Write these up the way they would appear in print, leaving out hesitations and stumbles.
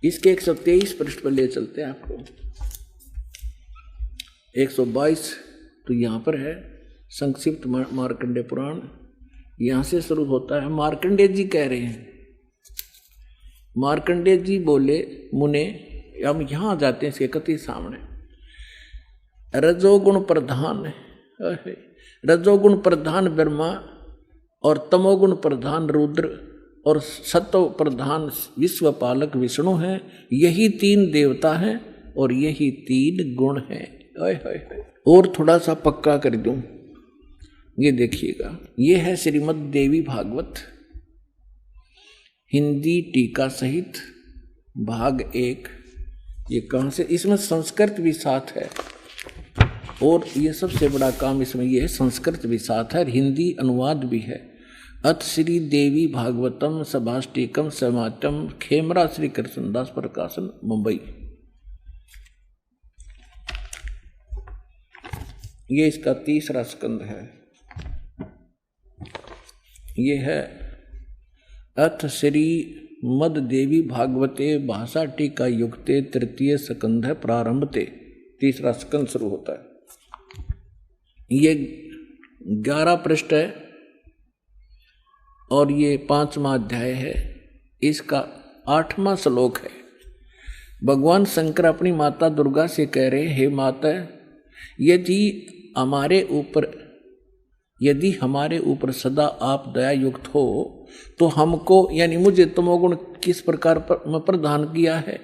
इसके 123 पृष्ठ पर ले चलते हैं आपको। 122 तो यहाँ पर है संक्षिप्त मार्कंडेय पुराण, यहाँ से शुरू होता है। मार्कंडेय जी कह रहे हैं, मार्कंडेय जी बोले मुने, हम यहाँ आ जाते हैं इसके कति सामने। रजोगुण प्रधान, रजोगुण प्रधान ब्रह्मा और तमोगुण प्रधान रुद्र और सत्व प्रधान विश्वपालक विष्णु हैं। यही 3 देवता हैं और यही 3 गुण हैं। और थोड़ा सा पक्का कर दूं, ये देखिएगा, ये है श्रीमद् देवी भागवत हिंदी टीका सहित भाग 1। ये कहाँ से, इसमें संस्कृत भी साथ है और ये सबसे बड़ा काम इसमें ये है, संस्कृत भी साथ है और हिंदी अनुवाद भी है। अथ श्री देवी भागवतम सभाष्टिकम समाटम, खेमरा श्री कृष्णदास प्रकाशन, मुंबई। ये इसका 3रा स्कंद है। ये है अथ श्री मद देवी भागवते भाषा टीका युक्ते 3 स्कंध है, प्रारंभते 3रा स्कंद शुरू होता है। ये 11 पृष्ठ है और ये 5वां अध्याय है। इसका 8वां श्लोक है। भगवान शंकर अपनी माता दुर्गा से कह रहे, हे माता, यदि हमारे ऊपर सदा आप दया युक्त हो तो हमको यानी मुझे तमोगुण किस प्रकार प्रदान किया है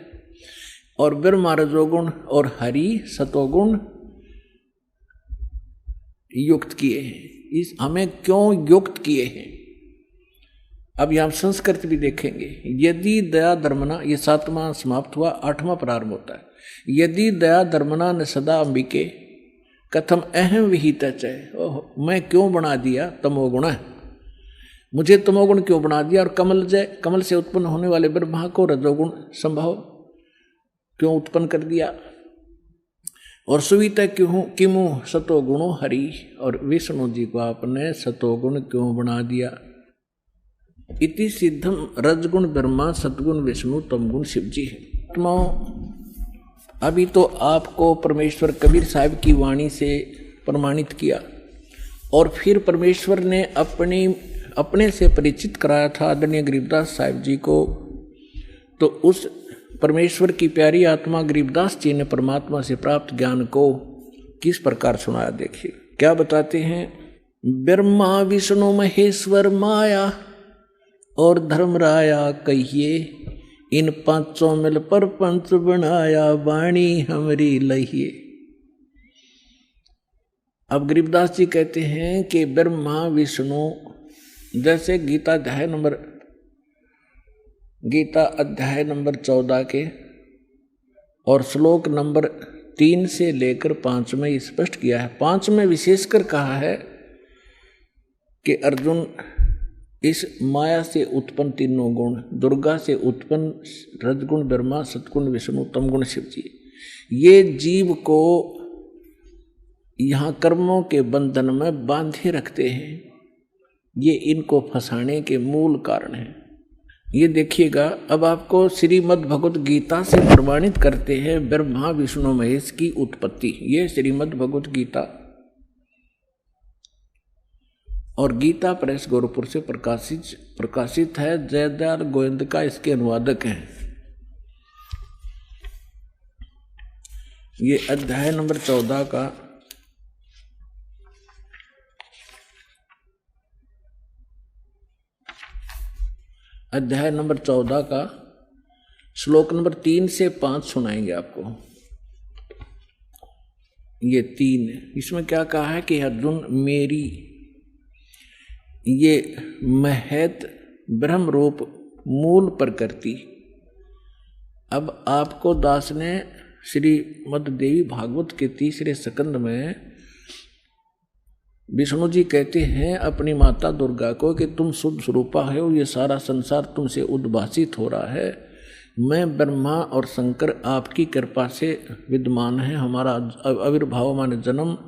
और ब्रह्मा रजोगुण और हरि सतोगुण युक्त किए हैं, इस हमें क्यों युक्त किए हैं। अब यहां संस्कृत भी देखेंगे। यदि दया धर्मना, ये 7वां समाप्त हुआ, 8वां प्रारंभ होता है। यदि दया धर्मना न सदा अंबिके कथम अहम विहित च, मैं क्यों बना दिया तमोगुण, मुझे तमोगुण क्यों बना दिया, और कमल से उत्पन्न होने वाले ब्रह्मा को रजोगुण संभव क्यों उत्पन्न कर दिया, और सुविता क्यों किमु सतोगुणो हरि, और विष्णु जी को आपने सतोगुण क्यों बना दिया। इति सिद्धम रजगुण ब्रह्मा सतगुण विष्णु तमगुण शिव जी है। अभी तो आपको परमेश्वर कबीर साहब की वाणी से प्रमाणित किया और फिर परमेश्वर ने अपने से परिचित कराया था आदरणीय गरीबदास साहब जी को। तो उस परमेश्वर की प्यारी आत्मा गरीबदास जी ने परमात्मा से प्राप्त ज्ञान को किस प्रकार सुनाया। देखिए क्या बताते हैं। ब्रह्मा विष्णु महेश्वर माया और धर्मराया कहिए, इन 5 मिल पर पंच बनाया, वाणी हमरी लहिए। अब गरीबदास जी कहते हैं कि ब्रह्मा विष्णु, जैसे गीता अध्याय नंबर 14 के और श्लोक नंबर 3 से लेकर 5 में स्पष्ट किया है। 5 में विशेषकर कहा है कि अर्जुन, इस माया से उत्पन्न 3 गुण, दुर्गा से उत्पन्न रजगुण ब्रह्मा सतगुण विष्णु तमगुण शिव जी, ये जीव को यहाँ कर्मों के बंधन में बांधे रखते हैं। ये इनको फंसाने के मूल कारण हैं। ये देखिएगा, अब आपको श्रीमद् भगवत गीता से प्रमाणित करते हैं ब्रह्मा विष्णु महेश की उत्पत्ति। ये श्रीमद् भगवत गीता और गीता प्रेस गोरखपुर से प्रकाशित है। जयदयाल गोविंद इसके अनुवादक हैं। ये अध्याय नंबर 14 का श्लोक नंबर 3 से 5 सुनाएंगे आपको। ये 3, इसमें क्या कहा है कि अर्जुन मेरी ये महत ब्रह्म रूप मूल प्रकृति। अब आपको दास ने श्रीमद् देवी भागवत के 3रे स्कंद में विष्णु जी कहते हैं अपनी माता दुर्गा को कि तुम शुद्ध स्वरूपा हो, ये सारा संसार तुमसे उद्भासित हो रहा है। मैं ब्रह्मा और शंकर आपकी कृपा से विद्यमान है। हमारा आविर्भाव माने जन्म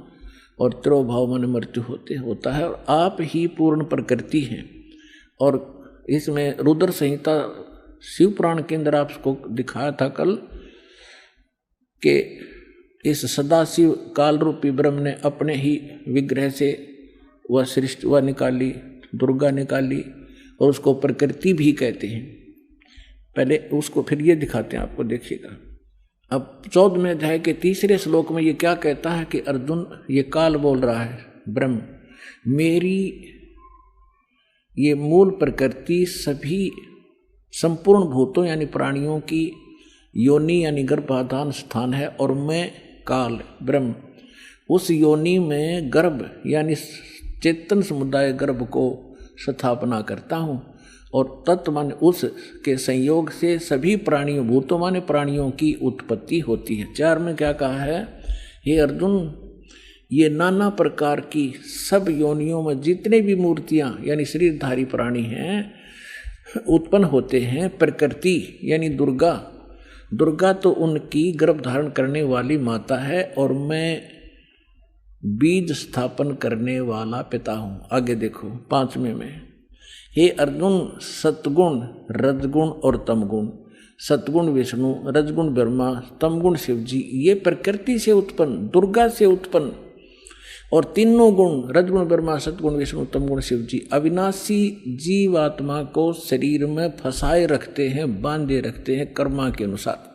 और तिरोभाव माने मृत्यु होता है, और आप ही पूर्ण प्रकृति हैं। और इसमें रुद्र संहिता शिव पुराण के अंदर आपको दिखाया था कल कि इस सदाशिव काल रूपी ब्रह्म ने अपने ही विग्रह से वह सृष्टि वह निकाली, दुर्गा निकाली, और उसको प्रकृति भी कहते हैं। पहले उसको फिर ये दिखाते हैं आपको, देखिएगा। अब 14वें अध्याय के 3 श्लोक में ये क्या कहता है कि अर्जुन, ये काल बोल रहा है ब्रह्म, मेरी ये मूल प्रकृति सभी संपूर्ण भूतों यानी प्राणियों की योनि यानी गर्भाधान स्थान है, और मैं काल ब्रह्म उस योनि में गर्भ यानी चेतन समुदाय गर्भ को स्थापना करता हूँ, और तत्व माने उस के संयोग से सभी प्राणियों, भूतों माने प्राणियों की उत्पत्ति होती है। 4 में क्या कहा है, हे अर्जुन, ये नाना प्रकार की सब योनियों में जितने भी मूर्तियां यानी शरीरधारी प्राणी हैं उत्पन्न होते हैं, प्रकृति यानी दुर्गा, दुर्गा तो उनकी गर्भ धारण करने वाली माता है, और मैं बीज स्थापन करने वाला पिता हूं। आगे देखो 5वें में, हे अर्जुन, सतगुण रजगुण और तमगुण, सतगुण विष्णु, रजगुण ब्रह्मा, तमगुण शिव जी, ये प्रकृति से उत्पन्न, दुर्गा से उत्पन्न, और तीनों गुण रजगुण ब्रह्मा, सतगुण विष्णु, तमगुण शिव जी अविनाशी जीवात्मा को शरीर में फंसाए रखते हैं, बांधे रखते हैं कर्मा के अनुसार।